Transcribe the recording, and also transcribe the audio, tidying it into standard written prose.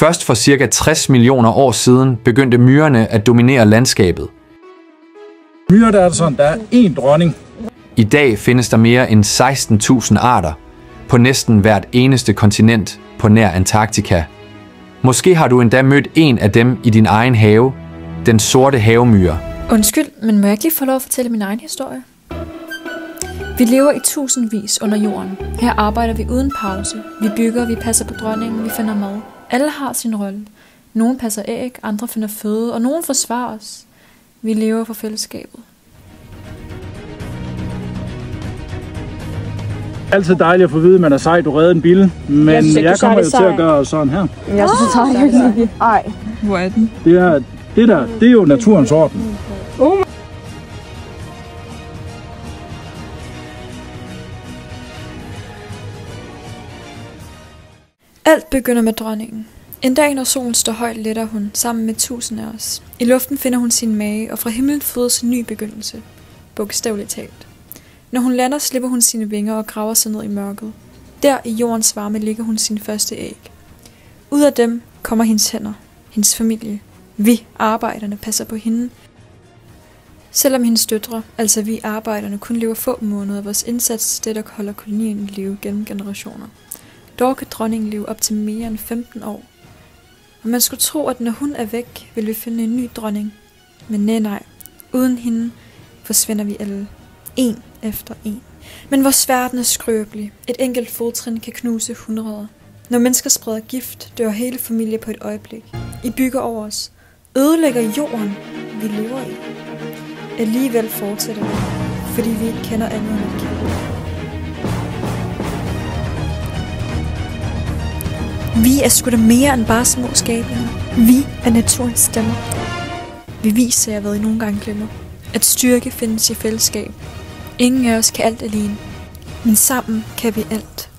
Først for ca. 60 millioner år siden begyndte myrerne at dominere landskabet. Myrer, der er sådan, der er én dronning. I dag findes der mere end 16.000 arter på næsten hvert eneste kontinent på nær Antarktika. Måske har du endda mødt en af dem i din egen have, den sorte havemyre. Undskyld, men må jeg ikke lige få lov at fortælle min egen historie? Vi lever i tusindvis under jorden. Her arbejder vi uden pause. Vi bygger, vi passer på dronningen, vi finder mad. Alle har sin rolle. Nogle passer æg, andre finder føde, og nogen forsvarer os. Vi lever for fællesskabet. Altid dejligt at få at vide, at man er sej, du redder en bille. Men jeg kommer jo til at gøre sådan her. Jeg synes, det er ej. Hvor er den? Det er jo naturens orden. Alt begynder med dronningen. En dag, når solen står højt, letter hun sammen med tusind af os. I luften finder hun sin mage, og fra himlen fødes en ny begyndelse. Bogstaveligt talt. Når hun lander, slipper hun sine vinger og graver sig ned i mørket. Der i jordens varme ligger hun sin første æg. Ud af dem kommer hendes hænder, hendes familie. Vi, arbejderne, passer på hende. Selvom hendes døtre, altså vi arbejderne, kun lever få måneder af vores indsats, det der holder kolonien i live gennem generationer. Dog kan dronningen leve op til mere end 15 år. Og man skulle tro, at når hun er væk, vil vi finde en ny dronning. Men nej. Uden hende forsvinder vi alle. En efter en. Men vores verden er skrøbelig. Et enkelt fodtrin kan knuse hundreder. Når mennesker spreder gift, dør hele familie på et øjeblik. I bygger over os. Ødelægger jorden, vi lever i. Alligevel fortsætter vi, fordi vi ikke kender andet end at kæmpe. Vi er sgu da mere end bare små skabninger. Vi er naturens stemmer. Vi viser jer, hvad I nogle gange glemmer. At styrke findes i fællesskab. Ingen af os kan alt alene. Men sammen kan vi alt.